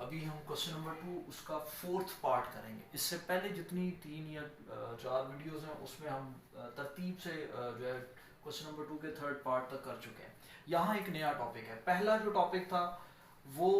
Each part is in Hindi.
अभी हम क्वेश्चन नंबर 2 उसका फोर्थ पार्ट करेंगे। इससे पहले जितनी 3 या 4 वीडियोस हैं उसमें हम तरतीब से जो है क्वेश्चन नंबर 2 के थर्ड पार्ट तक कर चुके हैं। यहाँ एक नया टॉपिक है। पहला जो टॉपिक था वो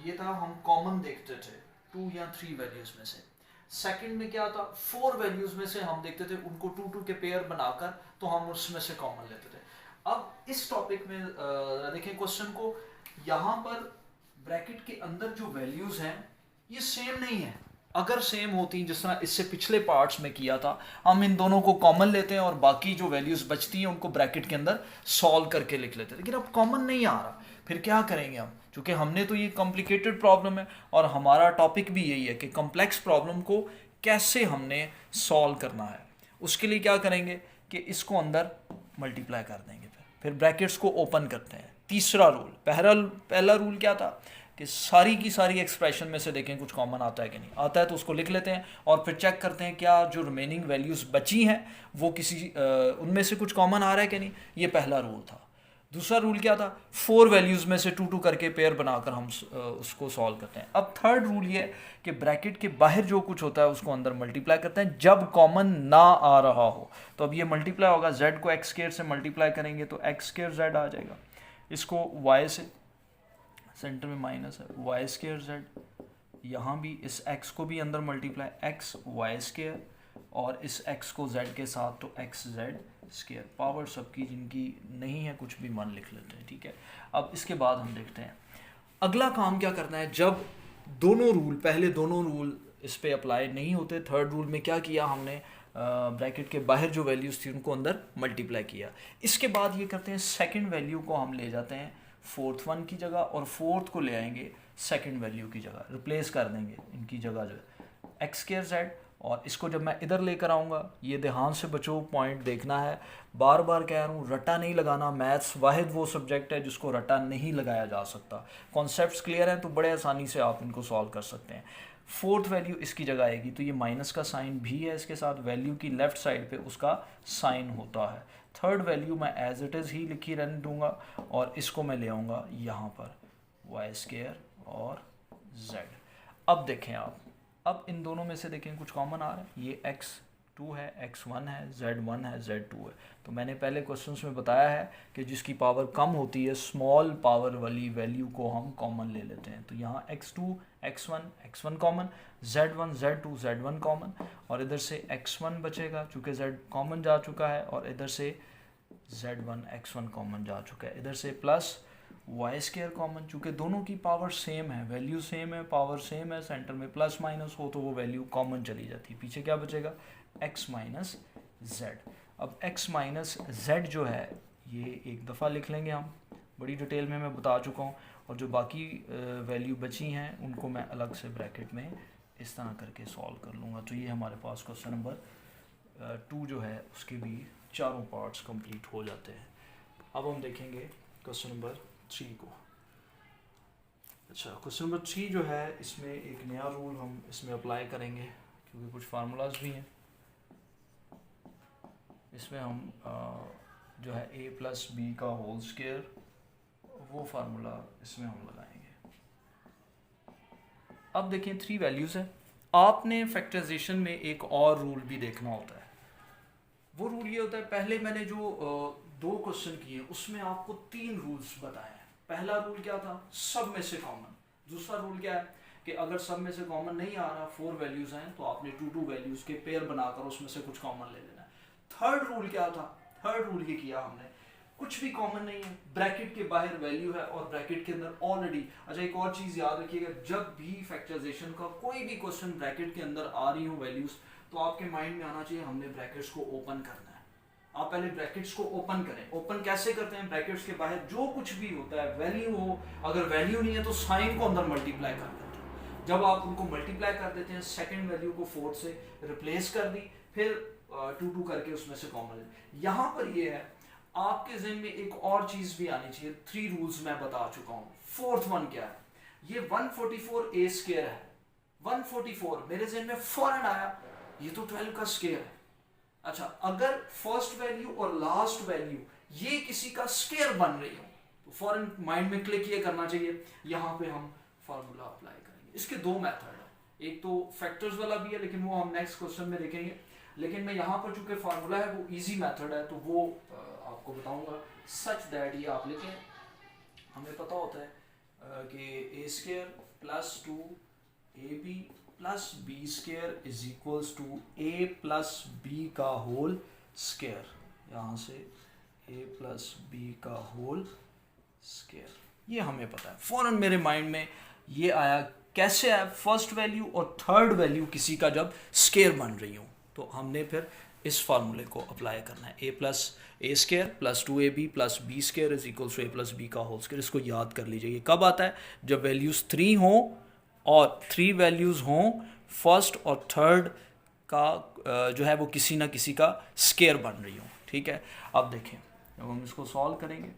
ये था, हम कॉमन देखते थे 2 या 3 वैल्यूज में से। सेकंड में क्या था, 4 वैल्यूज में से हम देखते थे, उनको 2 के पेयर बनाकर तो हम उसमें से कॉमन लेते थे। अब इस टॉपिक में देखें क्वेश्चन को, यहाँ पर ब्रैकेट के अंदर जो वैल्यूज हैं ये सेम नहीं है। अगर सेम होती, जिस तरह इससे पिछले पार्ट्स में किया था, हम इन दोनों को कॉमन लेते हैं और बाकी जो वैल्यूज बचती हैं उनको ब्रैकेट के अंदर सॉल्व करके लिख लेते हैं। लेकिन अब कॉमन नहीं आ रहा, फिर क्या करेंगे हम? क्योंकि हमने तो ये कॉम्प्लिकेटेड प्रॉब्लम है और हमारा टॉपिक भी यही है कि कॉम्प्लेक्स प्रॉब्लम को कैसे हमने सॉल्व करना है। उसके लिए क्या करेंगे कि इसको अंदर मल्टीप्लाई कर देंगे, फिर ब्रैकेट्स को ओपन करते हैं। तीसरा रूल, पहला रूल क्या था कि सारी की सारी एक्सप्रेशन में से देखें कुछ कॉमन आता है कि नहीं आता है, तो उसको लिख लेते हैं और फिर चेक करते हैं क्या जो रिमेनिंग वैल्यूज़ बची हैं वो किसी उनमें से कुछ कॉमन आ रहा है कि नहीं। ये पहला रूल था। दूसरा रूल क्या था, 4 वैल्यूज़ में से 2 करके पेयर बनाकर हम उसको सॉल्व करते हैं। अब थर्ड रूल ये है कि ब्रैकेट के बाहर जो कुछ होता है उसको अंदर मल्टीप्लाई करते हैं जब कॉमन ना आ रहा हो। तो अब ये मल्टीप्लाई होगा, z को x स्क्वायर से मल्टीप्लाई करेंगे तो x स्क्वायर z आ जाएगा। इसको y से, सेंटर में माइनस है, y स्क्वायर z, यहाँ भी इस x को भी अंदर मल्टीप्लाई x y स्क्वायर और इस x को z के साथ तो x z स्क्वायर। पावर सबकी जिनकी नहीं है कुछ भी मन लिख लेते हैं, ठीक है। अब इसके बाद हम देखते हैं अगला काम क्या करना है। जब दोनों रूल, पहले दोनों रूल इस पे अप्लाई नहीं होते, थर्ड रूल में क्या किया हमने, ब्रैकेट के बाहर जो वैल्यूज़ थी उनको अंदर मल्टीप्लाई किया। इसके बाद ये करते हैं, सेकंड वैल्यू को हम ले जाते हैं फोर्थ वन की जगह और फोर्थ को ले आएंगे सेकंड वैल्यू की जगह, रिप्लेस कर देंगे इनकी जगह जो है एक्स स्क्वायर जेड। और इसको जब मैं इधर लेकर आऊँगा, ये ध्यान से बच्चों पॉइंट देखना है, बार बार कह रहा हूँ रटा नहीं लगाना। मैथ्स वाहिद वो सब्जेक्ट है जिसको रटा नहीं लगाया जा सकता। कॉन्सेप्ट्स क्लियर हैं तो बड़े आसानी से आप इनको सॉल्व कर सकते हैं। फोर्थ वैल्यू इसकी जगह आएगी तो ये माइनस का साइन भी है इसके साथ, वैल्यू की लेफ्ट साइड पे उसका साइन होता है। थर्ड वैल्यू मैं एज इट इज़ ही लिखी रहने दूंगा और इसको मैं ले आऊँगा यहाँ पर वाई स्क्वायर और जेड। अब देखें आप, अब इन दोनों में से देखें कुछ कॉमन आ रहा है। ये x2 है, x1 है, z1 है, z2 है। तो मैंने पहले क्वेश्चंस में बताया है कि जिसकी पावर कम होती है, स्मॉल पावर वाली वैल्यू को हम कॉमन ले लेते हैं। तो यहाँ x2 x1 common, z1 z2 z1 common और इधर से x1 बचेगा चूँकि z कॉमन जा चुका है और इधर से z1 x1 कॉमन जा चुका है। इधर से प्लस वाई स्क्वायर कॉमन, चूँकि दोनों की पावर सेम है, वैल्यू सेम है, पावर सेम है, सेंटर में प्लस माइनस हो तो वो वैल्यू कॉमन चली जाती है। पीछे क्या बचेगा, x माइनस जेड। अब x माइनस जेड जो है ये एक दफ़ा लिख लेंगे हम, बड़ी डिटेल में मैं बता चुका हूँ। और जो बाकी वैल्यू बची हैं उनको मैं अलग से ब्रैकेट में इस तरह करके सॉल्व कर लूँगा। तो ये हमारे पास क्वेश्चन नंबर 2 जो है उसके भी चारों पार्ट्स कंप्लीट हो जाते हैं। अब हम देखेंगे क्वेश्चन नंबर 3 को। अच्छा, क्वेश्चन नंबर 3 जो है इसमें एक नया रूल हम इसमें अप्लाई करेंगे क्योंकि कुछ फार्मूलाज भी हैं इसमें। हम जो है a प्लस बी का होल स्क्वायर वो फार्मूला इसमें हम लगाएंगे। अब देखें 3 वैल्यूज़ हैं। आपने फैक्टराइजेशन में एक और रूल भी देखना होता है। वो रूल ये होता है, पहले मैंने जो 2 क्वेश्चन किए उसमें आपको 3 रूल्स बताए हैं। पहला रूल क्या था, सब में से कॉमन। दूसरा रूल क्या है कि अगर सब में से कॉमन नहीं आ रहा, 4 वैल्यूज हैं तो आपने 2 वैल्यूज के पेयर बनाकर उसमें से कुछ कॉमन ले लेना है। थर्ड रूल क्या था, थर्ड रूल ये किया हमने, कुछ भी कॉमन नहीं है, ब्रैकेट के बाहर वैल्यू है और ब्रैकेट के अंदर ऑलरेडी। अच्छा, एक और चीज याद रखिएगा, जब भी फैक्टराइजेशन का कोई भी क्वेश्चन ब्रैकेट के अंदर आ रही हो वैल्यूज, तो आपके माइंड में आना चाहिए हमने ब्रैकेट्स को ओपन करना है। आप पहले ब्रैकेट्स को ओपन करें। ओपन कैसे करते हैं, ब्रैकेट्स के बाहर जो कुछ भी होता है वैल्यू हो, अगर वैल्यू नहीं है तो साइन को अंदर मल्टीप्लाई कर देते हैं। जब आप उनको मल्टीप्लाई कर देते हैं, सेकंड वैल्यू को फोर्थ से रिप्लेस कर दी, फिर 2 करके उसमें से कॉमन ले। यहाँ पर ये है, आपके ज़हन में एक और चीज भी आनी चाहिए। 3 रूल्स मैं बता चुका हूँ। फोर्थ वन क्या है, ये 144 a स्क्वायर है। 144 मेरे ज़हन में फौरन आया, ये तो 12 का स्क्वायर है। अच्छा, अगर फर्स्ट वैल्यू और लास्ट वैल्यू ये किसी का स्क्वायर बन रही हो तो फौरन माइंड में क्लिक ये करना चाहिए, यहाँ पे हम फार्मूला अप्लाई करेंगे। इसके दो मेथड है, एक तो फैक्टर्स वाला भी है लेकिन वो हम नेक्स्ट क्वेश्चन में देखेंगे, लेकिन मैं यहाँ पर चूंकि फार्मूला है वो इजी मेथड है तो वो आपको बताऊंगा। सच दैट ये आप लिखें, हमें पता होता है कि a square plus 2ab plus B square is equals to a plus B का होल स्क्वायर, यहाँ से a प्लस बी का होल स्क्वायर, ये हमें पता है। फौरन मेरे माइंड में ये आया कैसे है, फर्स्ट वैल्यू और थर्ड वैल्यू किसी का जब स्क्वायर बन रही हो तो हमने फिर इस फार्मूले को अप्लाई करना है, a square plus 2ab plus B square is equals to a plus B का होल स्क्वायर। इसको याद कर लीजिए, ये कब आता है, जब वैल्यूज़ 3 हों और 3 वैल्यूज़ हों फर्स्ट और थर्ड का जो है वो किसी ना किसी का स्क्वायर बन रही हो, ठीक है। अब देखें जब हम इसको सॉल्व करेंगे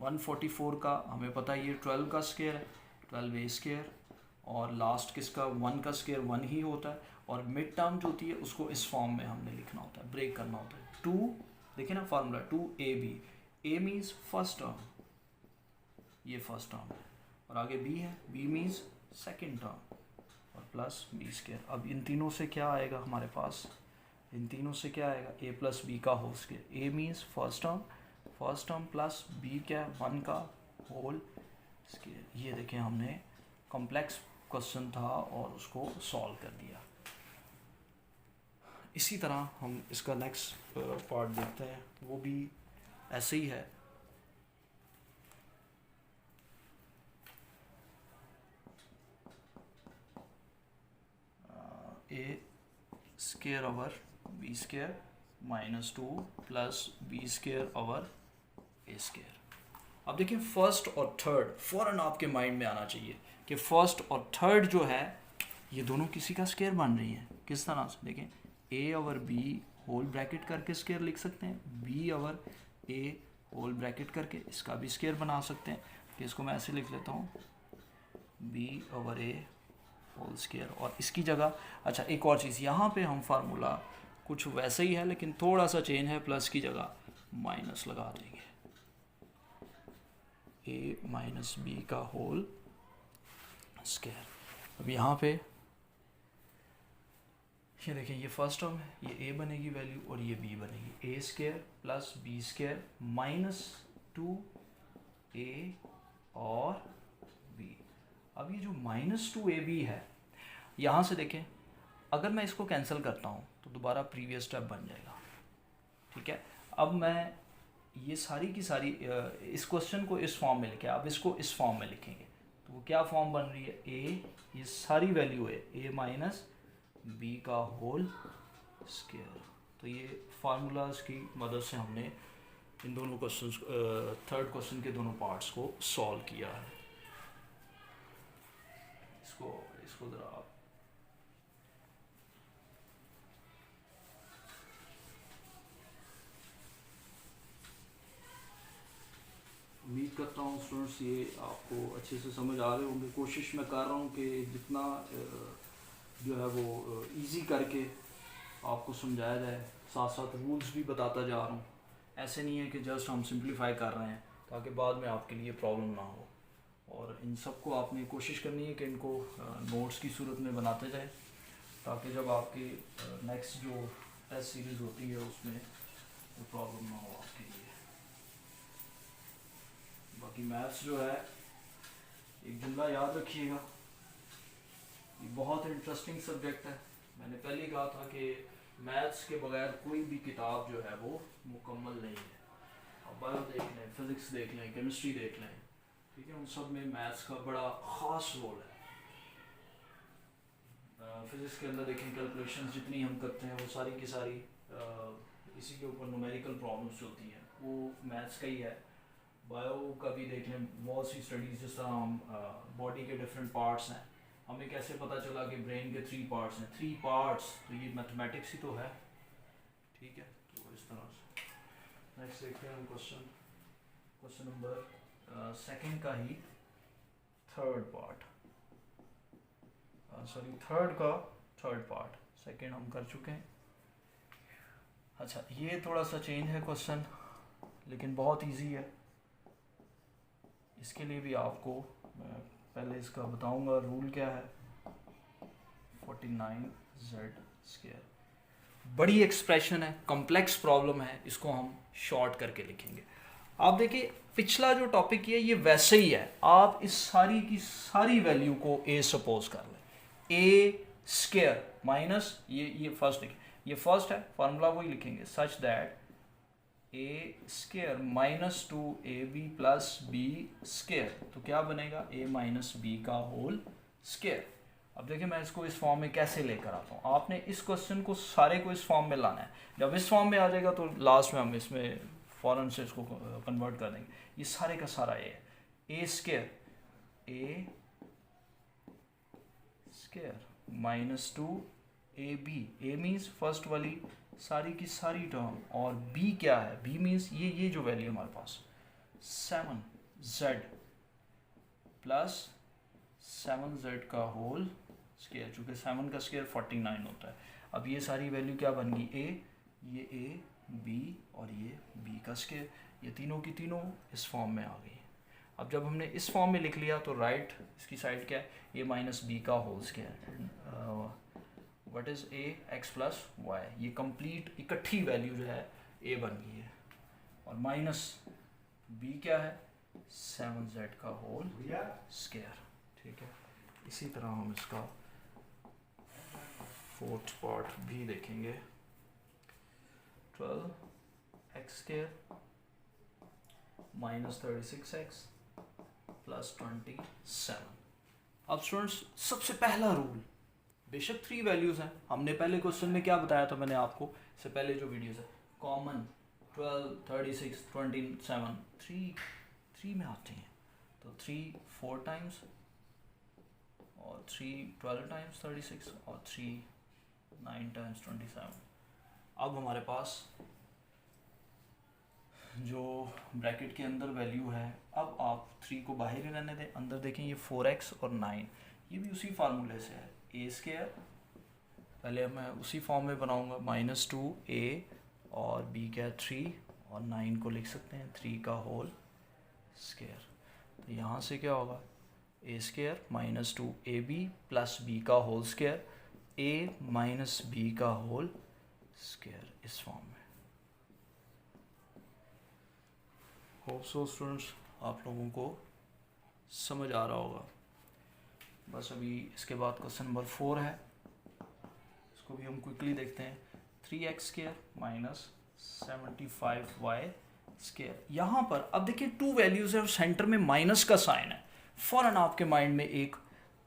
144 का हमें पता है ये 12 का स्क्वायर है, 12a स्क्वायर, और लास्ट किसका 1 का स्क्वायर 1 ही होता है, और मिड टर्म जो होती है उसको इस फॉर्म में हमने लिखना होता है, ब्रेक करना होता है। 2 देखिए ना formula 2ab, a means first term, ये फर्स्ट टर्म है, और आगे b है, b मीन्स सेकेंड टर्म, और प्लस बी स्क्वायर। अब इन तीनों से क्या आएगा हमारे पास, इन तीनों से क्या आएगा, a प्लस बी का whole square, a means first term plus b क्या है 1 का होल स्क्वायर। ये देखें हमने कॉम्प्लेक्स क्वेश्चन था और उसको सॉल्व कर दिया। इसी तरह हम इसका नेक्स्ट पार्ट देखते हैं, वो भी ऐसे ही है। A square over b square minus 2 plus B square over a square. अब देखिए फर्स्ट और थर्ड फ़ौरन आपके माइंड में आना चाहिए कि फर्स्ट और थर्ड जो है ये दोनों किसी का स्क्वायर बन रही है। किस तरह से देखें, ए ओवर बी होल ब्रैकेट करके स्क्वायर लिख सकते हैं, बी ओवर ए होल ब्रैकेट करके इसका भी स्क्वायर बना सकते हैं। कि इसको मैं ऐसे लिख लेता हूँ, बी ओवर ए होल स्क्वायर, और इसकी जगह अच्छा एक और चीज़, यहाँ पे हम फार्मूला कुछ वैसा ही है लेकिन थोड़ा सा चेंज है, प्लस की जगह माइनस लगा देंगे, ए माइनस बी का होल स्क्वायर। अब यहाँ पे ये देखें, ये फर्स्ट टर्म है, ये a बनेगी वैल्यू और ये b बनेगी, a square plus B square minus 2a और b। अब ये जो माइनस 2ab है, यहाँ से देखें अगर मैं इसको कैंसिल करता हूँ तो दोबारा प्रीवियस स्टेप बन जाएगा, ठीक है। अब मैं ये सारी की सारी इस क्वेश्चन को इस फॉर्म में लिखे, अब इसको इस फॉर्म में लिखेंगे तो वो क्या फॉर्म बन रही है, a ये सारी वैल्यू है a माइनस बी का होल स्क्वायर। तो ये फार्मूलाज की मदद से हमने इन दोनों क्वेश्चंस, थर्ड क्वेश्चन के दोनों पार्ट्स को सॉल्व किया है। इसको ज़रा आप उम्मीद करता हूँ स्टूडेंट्स ये आपको अच्छे से समझ आ रहे होंगे। कोशिश मैं कर रहा हूँ कि जितना जो है वो इजी करके आपको समझाया जाए, साथ साथ रूल्स भी बताता जा रहा हूँ। ऐसे नहीं है कि जस्ट हम सिंप्लीफाई कर रहे हैं ताकि बाद में आपके लिए प्रॉब्लम ना हो, और इन सब को आपने कोशिश करनी है कि इनको नोट्स की सूरत में बनाते जाए ताकि जब आपकी नेक्स्ट जो टेस्ट सीरीज़ होती है उसमें प्रॉब्लम ना हो आपके लिए। बाकी मैथ्स जो है, एक जुमला याद रखिएगा, ये बहुत इंटरेस्टिंग सब्जेक्ट है। मैंने पहले ही कहा था कि मैथ्स के बगैर कोई भी किताब जो है वो मुकम्मल नहीं है। अब बायो देख लें, फिज़िक्स देख लें, केमिस्ट्री देख लें, ठीक है, उन सब में मैथ्स का बड़ा ख़ास रोल है। फिज़िक्स के अंदर देखें कैलकुलेशंस जितनी हम करते हैं वो सारी की सारी इसी के ऊपर न्यूमेरिकल प्रॉब्लम्स होती हैं, वो मैथ्स का ही है। बायो का भी देख लें, बहुत सी स्टडीज़, जिस तरह हम बॉडी के डिफरेंट पार्ट्स हैं, हमें कैसे पता चला कि ब्रेन के 3 पार्ट्स हैं, 3 पार्ट्स, तो ये मैथमेटिक्स ही तो है, ठीक है। तो इस तरह से नेक्स्ट देखते हैं हम क्वेश्चन नंबर सेकंड का ही थर्ड पार्ट, सॉरी थर्ड का थर्ड पार्ट, सेकंड हम कर चुके हैं। अच्छा ये थोड़ा सा चेंज है क्वेश्चन, लेकिन बहुत इजी है। इसके लिए भी आपको पहले इसका बताऊंगा रूल क्या है। 49z²। बड़ी एक्सप्रेशन है, कॉम्प्लेक्स प्रॉब्लम है, इसको हम शॉर्ट करके लिखेंगे। आप देखिए पिछला जो टॉपिक है ये वैसे ही है, आप इस सारी की सारी वैल्यू को a सपोज कर लें, a² माइनस ये फर्स्ट देखिए, ये फर्स्ट है, फार्मूला वही लिखेंगे, such that a² minus 2ab plus b², तो क्या बनेगा a माइनस बी का होल स्क्वायर। अब देखिए मैं इसको इस फॉर्म में कैसे लेकर आता हूँ, आपने इस क्वेश्चन को सारे को इस फॉर्म में लाना है। जब इस फॉर्म में आ जाएगा तो लास्ट में हम इसमें फ़ौरन से इसको कन्वर्ट कर देंगे। ये सारे का सारा a है, a² minus 2ab, a means first वाली सारी की सारी टर्म, और b क्या है, b मीन्स ये जो वैल्यू हमारे पास 7z प्लस 7z का होल स्क्वायर, चूँकि 7 का स्क्वायर 49 होता है। अब ये सारी वैल्यू क्या बन गई, ये a b और ये b का स्क्वायर, ये तीनों की तीनों इस फॉर्म में आ गई। अब जब हमने इस फॉर्म में लिख लिया तो राइट इसकी साइड क्या है, a माइनस बी का whole square, what is a x plus Y, ये कंप्लीट इकट्ठी वैल्यू जो है a बन गई है, और माइनस b क्या है 7z का होल स्क्वायर। ठीक है, इसी तरह हम इसका फोर्थ पार्ट भी देखेंगे। 12x² minus 36x plus 27। अब स्टूडेंट्स सबसे पहला रूल, बेशक 3 वैल्यूज हैं, हमने पहले क्वेश्चन में क्या बताया था मैंने आपको, इससे पहले जो वीडियोस है, कॉमन 12, 36, 27, 3 में आते हैं, तो 3 4 टाइम्स और 3 12 टाइम्स 36 और 3 9 टाइम्स 27। अब हमारे पास जो ब्रैकेट के अंदर वैल्यू है, अब आप 3 को बाहर ही रहने दें, अंदर देखें ये 4x और 9, ये भी उसी फार्मूले से है, a², पहले मैं उसी फॉर्म में बनाऊंगा, माइनस 2a और b क्या 3, और 9 को लिख सकते हैं 3 का होल स्क्वायर। तो यहाँ से क्या होगा, a² minus 2ab plus b का whole square, a minus b का होल स्क्वायर, इस फॉर्म में। होप सो स्टूडेंट्स आप लोगों को समझ आ रहा होगा। बस अभी इसके बाद क्वेश्चन नंबर 4 है, इसको भी हम क्विकली देखते हैं। 3x² minus 75y²। यहाँ पर अब देखिए 2 वैल्यूज़ है और सेंटर में माइनस का साइन है, फ़ौरन आपके माइंड में एक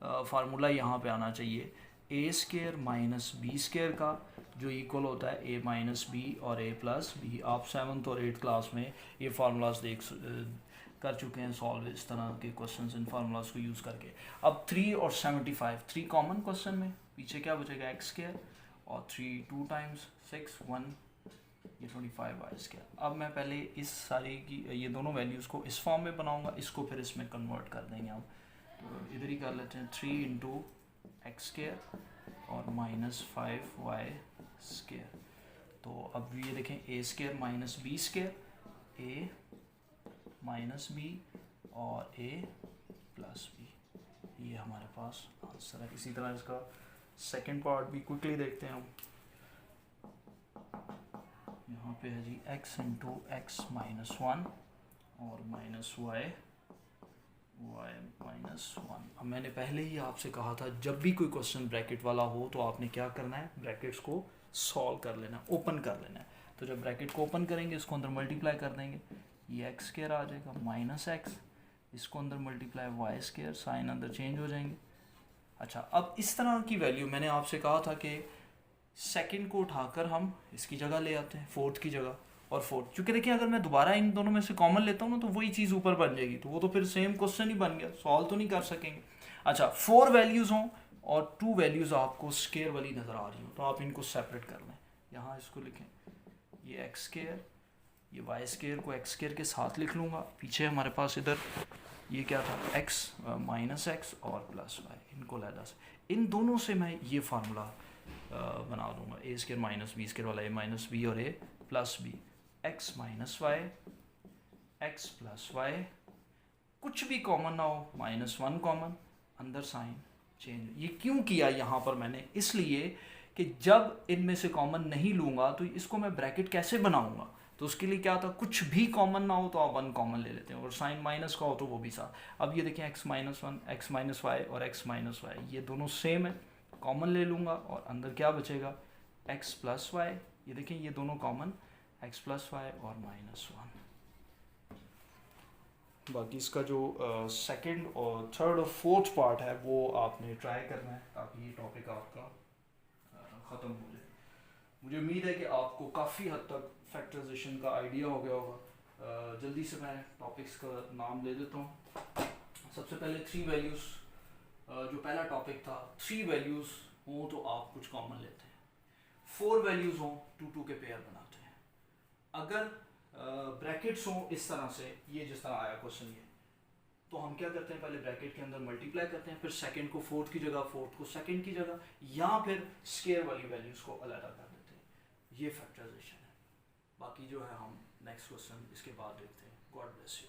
फार्मूला यहाँ पे आना चाहिए, a² माइनस b² का, जो इक्वल होता है a माइनस बी और a प्लस बी। आप 7th और 8th क्लास में ये फार्मूलाज कर चुके हैं सॉल्व, इस तरह के क्वेश्चंस इन फार्मूलाज को यूज़ करके। अब 3 और 75, 3 कॉमन क्वेश्चन में, पीछे क्या बचेगा x² और 3 2 टाइम्स 6 1, ये 25y²। अब मैं पहले इस सारी की ये दोनों वैल्यूज़ को इस फॉर्म में बनाऊंगा, इसको फिर इसमें कन्वर्ट कर देंगे हम, तो इधर ही कर लेते हैं 3 इंटू x² और माइनस 5y²। तो अब ये देखें a² minus b², a minus B और a प्लस बी, ये हमारे पास आंसर है। इसी तरह इसका सेकंड पार्ट भी क्विकली देखते हैं हम। यहाँ पे है जी x इंटू एक्स माइनस 1 और माइनस y माइनस 1। अब मैंने पहले ही आपसे कहा था जब भी कोई क्वेश्चन ब्रैकेट वाला हो तो आपने क्या करना है, ब्रैकेट्स को सॉल्व कर लेना, ओपन कर लेना है। तो जब ब्रैकेट को ओपन करेंगे इसको अंदर मल्टीप्लाई कर देंगे, ये x² आ जाएगा माइनस x, इसको अंदर मल्टीप्लाई y², साइन अंदर चेंज हो जाएंगे। अच्छा, अब इस तरह की वैल्यू मैंने आपसे कहा था कि सेकंड को उठाकर हम इसकी जगह ले आते हैं, फोर्थ की जगह, और फोर्थ, क्योंकि देखिए अगर मैं दोबारा इन दोनों में से कॉमन लेता हूँ ना तो वही चीज़ ऊपर बन जाएगी, तो वो तो फिर सेम क्वेश्चन ही बन गया, सॉल्व तो नहीं कर सकेंगे। अच्छा, 4 वैल्यूज़ हों और 2 वैल्यूज़ आपको स्क्वायर वाली नज़र आ रही हो तो आप इनको सेपरेट कर लें। यहाँ इसको लिखें, ये x², ये y² को x² के साथ लिख लूँगा, पीछे हमारे पास इधर ये क्या था x माइनस एक्स और प्लस y, इनको लहदा से इन दोनों से मैं ये फार्मूला बना दूंगा, a² माइनस b² वाला, a माइनस बी और a plus B, x minus Y, x plus Y, कुछ भी कॉमन ना हो, -1 कॉमन, अंदर साइन चेंज। ये क्यों किया यहाँ पर मैंने, इसलिए कि जब इनमें से कॉमन नहीं लूँगा तो इसको मैं ब्रैकेट कैसे बनाऊँगा। तो उसके लिए क्या होता है, कुछ भी कॉमन ना हो तो आप 1 कॉमन ले लेते हैं, और साइन माइनस का हो तो वो भी साथ। अब ये देखें x-1, x-y और x-y, ये दोनों सेम है, कॉमन ले लूँगा और अंदर क्या बचेगा, x+y। ये देखें ये दोनों कॉमन, x+y और -1। बाकी इसका जो सेकंड और थर्ड और फोर्थ पार्ट है वो आपने ट्राई करना है ताकि ये टॉपिक आपका ख़त्म हो जाए। मुझे उम्मीद है कि आपको काफ़ी हद तक फैक्टराइजेशन का आइडिया हो गया होगा। जल्दी से मैं टॉपिक्स का नाम ले देता हूँ। सबसे पहले 3 वैल्यूज़, जो पहला टॉपिक था, 3 वैल्यूज़ हों तो आप कुछ कॉमन लेते हैं, 4 वैल्यूज़ हों 2 के पेयर बनाते हैं। अगर ब्रैकेट्स हों इस तरह से, ये जिस तरह आया क्वेश्चन ये, तो हम क्या करते हैं, पहले ब्रैकेट के अंदर मल्टीप्लाई करते हैं, फिर सेकंड को फोर्थ की जगह, फोर्थ को सेकंड की जगह, या फिर स्केयर वाली वैल्यूज़ को अलग कर देते हैं। ये फैक्टराइजेशन है। बाकी जो है हम नेक्स्ट क्वेश्चन इसके बाद देखते हैं। God bless you.